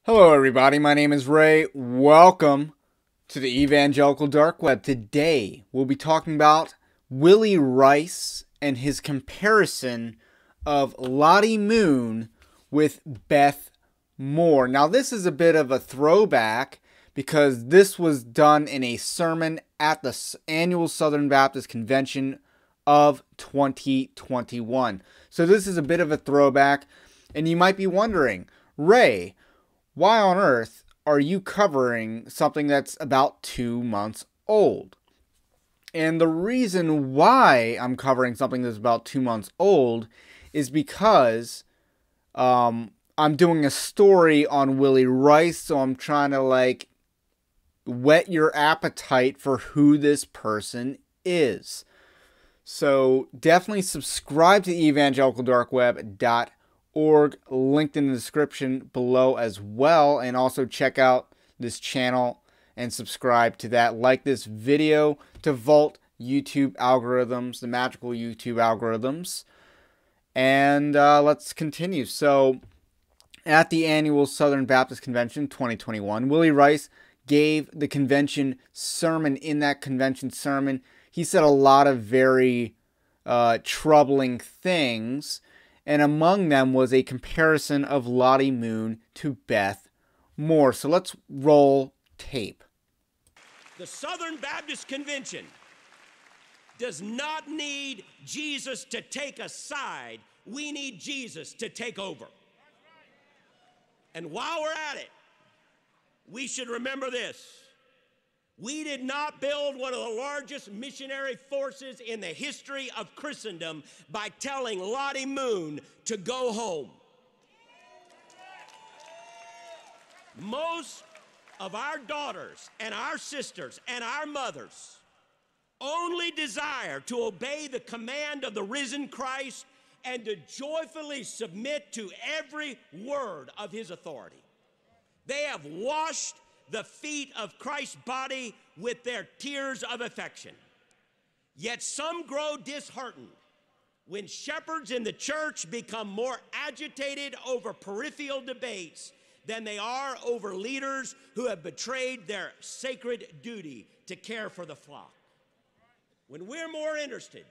Hello everybody, my name is Ray. Welcome to the Evangelical Dark Web. Today we'll be talking about Willy Rice and his comparison of Lottie Moon with Beth Moore. Now this is a bit of a throwback because this was done in a sermon at the annual Southern Baptist Convention of 2021. So this is a bit of a throwback, and you might be wondering, Ray, why on earth are you covering something that's about 2 months old? And the reason why I'm covering something that's about 2 months old is because I'm doing a story on Willy Rice, so I'm trying to whet your appetite for who this person is. So definitely subscribe to evangelicaldarkweb.org, linked in the description below as well, and also check out this channel and subscribe to that. Like this video to vault YouTube algorithms, the magical YouTube algorithms. And let's continue. So at the annual Southern Baptist Convention 2021, Willy Rice gave the convention sermon. In that convention sermon, he said a lot of very troubling things, and among them was a comparison of Lottie Moon to Beth Moore. So let's roll tape. The Southern Baptist Convention does not need Jesus to take a side. We need Jesus to take over. And while we're at it, we should remember this. We did not build one of the largest missionary forces in the history of Christendom by telling Lottie Moon to go home. Most of our daughters and our sisters and our mothers only desire to obey the command of the risen Christ and to joyfully submit to every word of his authority. They have washed the feet of Christ's body with their tears of affection. Yet some grow disheartened when shepherds in the church become more agitated over peripheral debates than they are over leaders who have betrayed their sacred duty to care for the flock. When we're more interested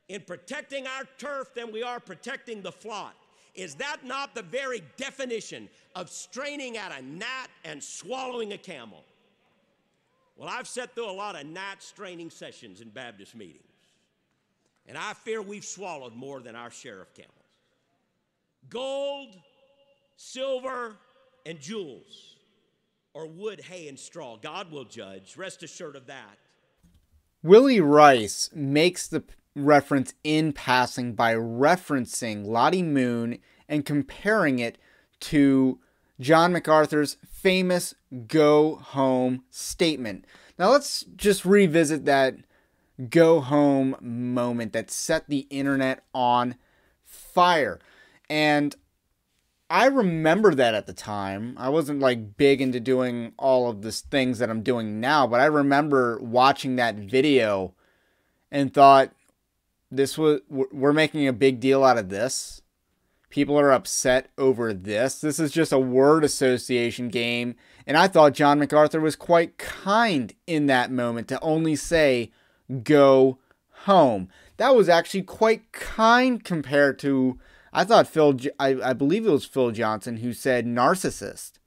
in protecting our turf than we are protecting the flock, is that not the very definition of straining at a gnat and swallowing a camel? Well, I've sat through a lot of gnat straining sessions in Baptist meetings, and I fear we've swallowed more than our share of camels. Gold, silver, and jewels, or wood, hay, and straw, God will judge. Rest assured of that. Willy Rice makes the reference in passing by referencing Lottie Moon and comparing it to John MacArthur's famous "go home" statement. Now let's just revisit that go home moment that set the internet on fire. And I remember that at the time. I wasn't big into doing all of these things that I'm doing now, but I remember watching that video and thought, we're making a big deal out of this. People are upset over this. This is just a word association game. And I thought John MacArthur was quite kind in that moment to only say, go home. That was actually quite kind compared to, I thought I believe it was Phil Johnson who said narcissist.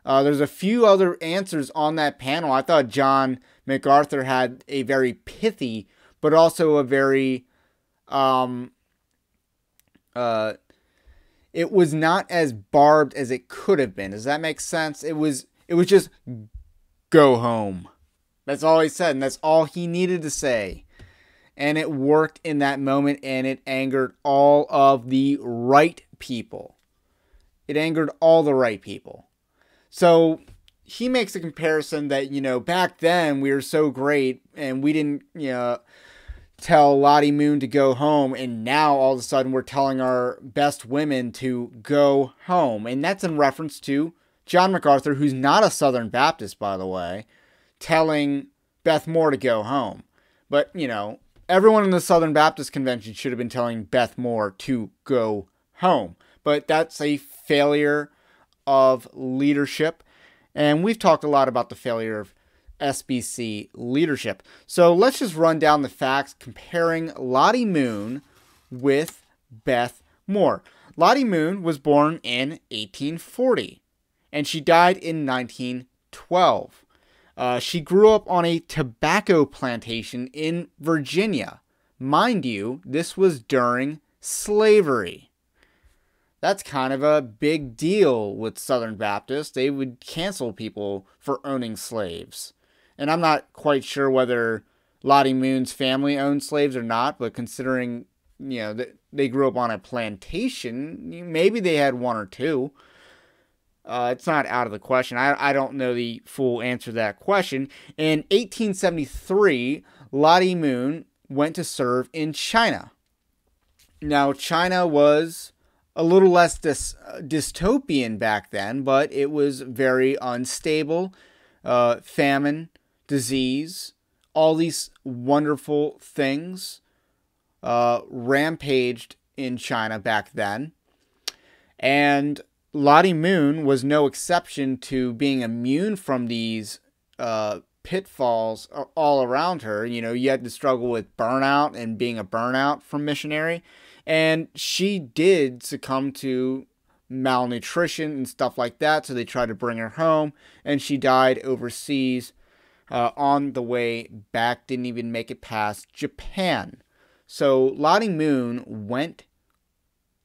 There's a few other answers on that panel. I thought John MacArthur had a very pithy, but also a very, it was not as barbed as it could have been. Does that make sense? It was just go home. That's all he said, and that's all he needed to say. And it worked in that moment, and it angered all of the right people. It angered all the right people. So he makes a comparison that, back then we were so great and we didn't, tell Lottie Moon to go home, and now all of a sudden we're telling our best women to go home. And that's in reference to John MacArthur, who's not a Southern Baptist, by the way, telling Beth Moore to go home. But, everyone in the Southern Baptist Convention should have been telling Beth Moore to go home. But that's a failure of leadership. And we've talked a lot about the failure of SBC leadership. So let's just run down the facts comparing Lottie Moon with Beth Moore. Lottie Moon was born in 1840 and she died in 1912. She grew up on a tobacco plantation in Virginia. Mind you, this was during slavery. That's kind of a big deal with Southern Baptists. They would cancel people for owning slaves. And I'm not quite sure whether Lottie Moon's family owned slaves or not, but considering, that they grew up on a plantation, maybe they had one or two. It's not out of the question. I don't know the full answer to that question. In 1873, Lottie Moon went to serve in China. Now, China was a little less dystopian back then, but it was very unstable. Famine, disease, all these wonderful things rampaged in China back then. And Lottie Moon was no exception to being immune from these pitfalls all around her. You had to struggle with burnout and being a burnout from missionary. And she did succumb to malnutrition and stuff like that, so they tried to bring her home, and she died overseas on the way back, didn't even make it past Japan. So Lottie Moon went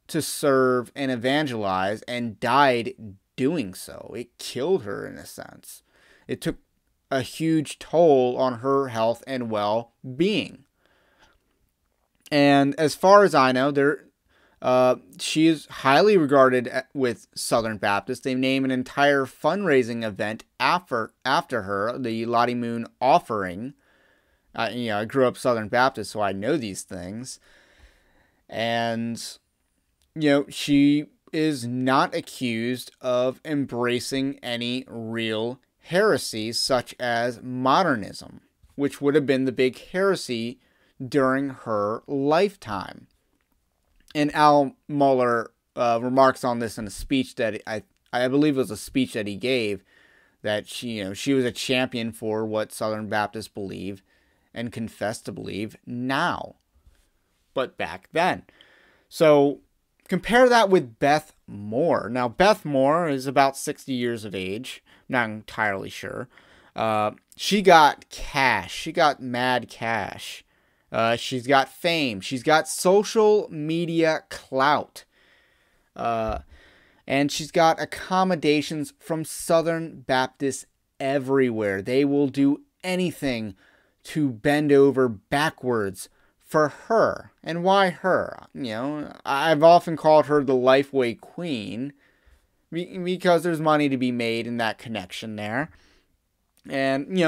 to serve and evangelize and died doing so. It killed her in a sense. It took a huge toll on her health and well-being. And as far as I know, she is highly regarded with Southern Baptists. They named an entire fundraising event after her, the Lottie Moon Offering. I grew up Southern Baptist, so I know these things. And, she is not accused of embracing any real heresies such as modernism, which would have been the big heresy during her lifetime. And Al Mohler remarks on this in a speech that I believe it was a speech that he gave, that she was a champion for what Southern Baptists believe and confess to believe now, but back then. So compare that with Beth Moore. Now, Beth Moore is about 60 years of age. I'm not entirely sure. She got cash. She got mad cash. She's got fame. She's got social media clout. And she's got accommodations from Southern Baptists everywhere. They will do anything to bend over backwards for her. And why her? I've often called her the Lifeway Queen because there's money to be made in that connection there. And,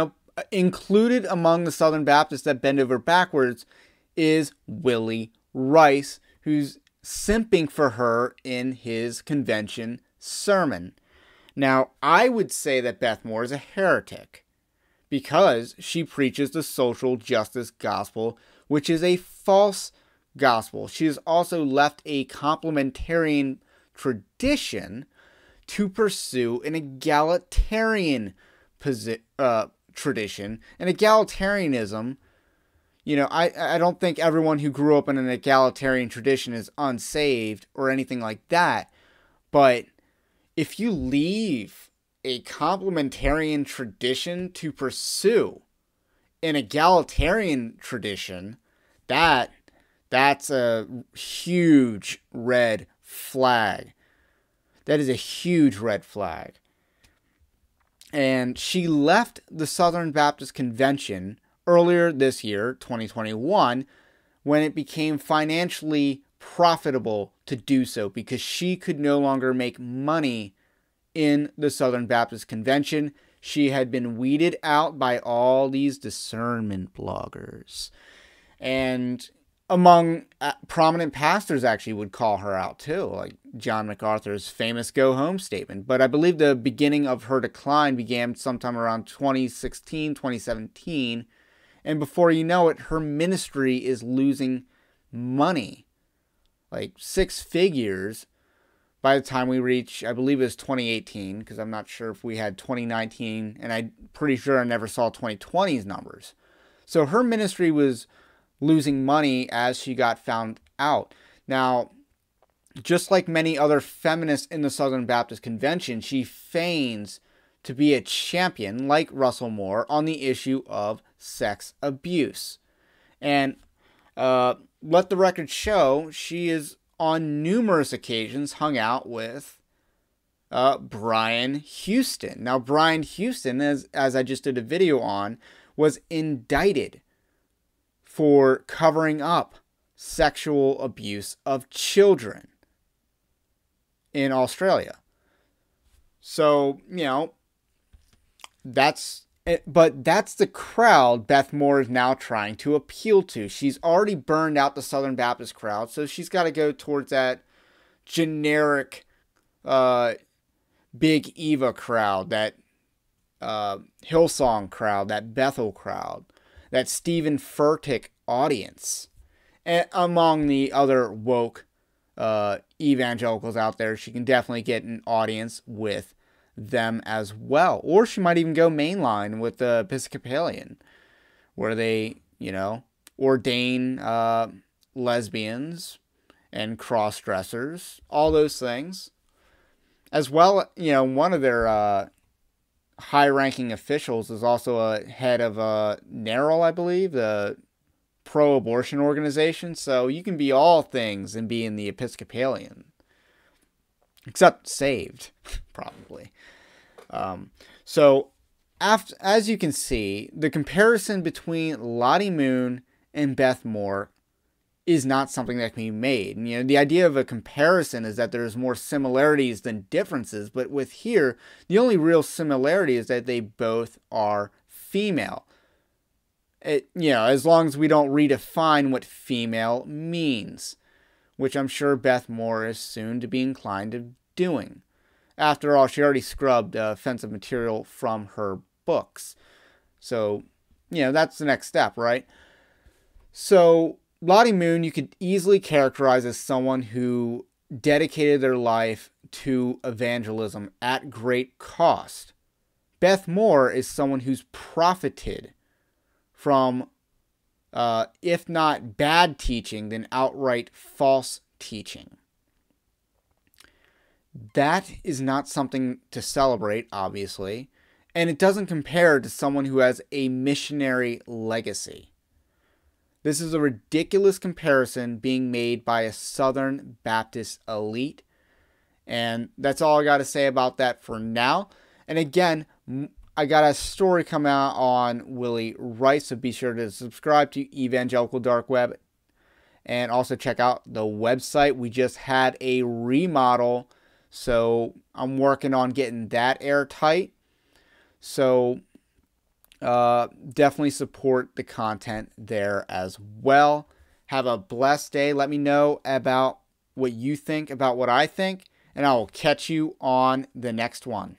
included among the Southern Baptists that bend over backwards is Willy Rice, who's simping for her in his convention sermon. Now, I would say that Beth Moore is a heretic because she preaches the social justice gospel, which is a false gospel. She has also left a complementarian tradition to pursue an egalitarian tradition. And egalitarianism, I don't think everyone who grew up in an egalitarian tradition is unsaved or anything like that. But if you leave a complementarian tradition to pursue an egalitarian tradition, that's a huge red flag. That is a huge red flag. And she left the Southern Baptist Convention earlier this year, 2021, when it became financially profitable to do so because she could no longer make money in the Southern Baptist Convention. She had been weeded out by all these discernment bloggers. And among prominent pastors actually would call her out too, like John MacArthur's famous go home statement. But I believe the beginning of her decline began sometime around 2016, 2017. And before you know it, her ministry is losing money, like 6 figures, by the time we reach, I believe it was 2018, because I'm not sure if we had 2019, and I'm pretty sure I never saw 2020's numbers. So her ministry was losing money as she got found out. Now, just like many other feminists in the Southern Baptist Convention, she feigns to be a champion, like Russell Moore, on the issue of sex abuse. And let the record show, she is on numerous occasions hung out with Brian Houston. Now, Brian Houston, as I just did a video on, was indicted for covering up sexual abuse of children in Australia. So, that's it. But that's the crowd Beth Moore is now trying to appeal to. She's already burned out the Southern Baptist crowd, so she's got to go towards that generic Big Eva crowd, that Hillsong crowd, that Bethel crowd, that Stephen Furtick audience. And among the other woke evangelicals out there, she can definitely get an audience with them as well. Or she might even go mainline with the Episcopalian, where they, ordain lesbians and cross-dressers, all those things. As well, one of their high-ranking officials is also a head of NARAL, I believe, the pro-abortion organization. So you can be all things and be in the Episcopalian. Except saved, probably. So, as you can see, the comparison between Lottie Moon and Beth Moore is not something that can be made. And, the idea of a comparison is that there's more similarities than differences. But with here, the only real similarity is that they both are female. As long as we don't redefine what female means, which I'm sure Beth Moore is soon to be inclined to doing. After all, she already scrubbed offensive material from her books. So, that's the next step, right? So, Lottie Moon, you could easily characterize as someone who dedicated their life to evangelism at great cost. Beth Moore is someone who's profited from, if not bad teaching, then outright false teaching. That is not something to celebrate, obviously, and it doesn't compare to someone who has a missionary legacy. This is a ridiculous comparison being made by a Southern Baptist elite, and that's all I got to say about that for now. And again, I got a story coming out on Willy Rice, so be sure to subscribe to Evangelical Dark Web, and also check out the website. We just had a remodel, so I'm working on getting that airtight. So definitely support the content there as well. Have a blessed day. Let me know about what you think about what I think, and I will catch you on the next one.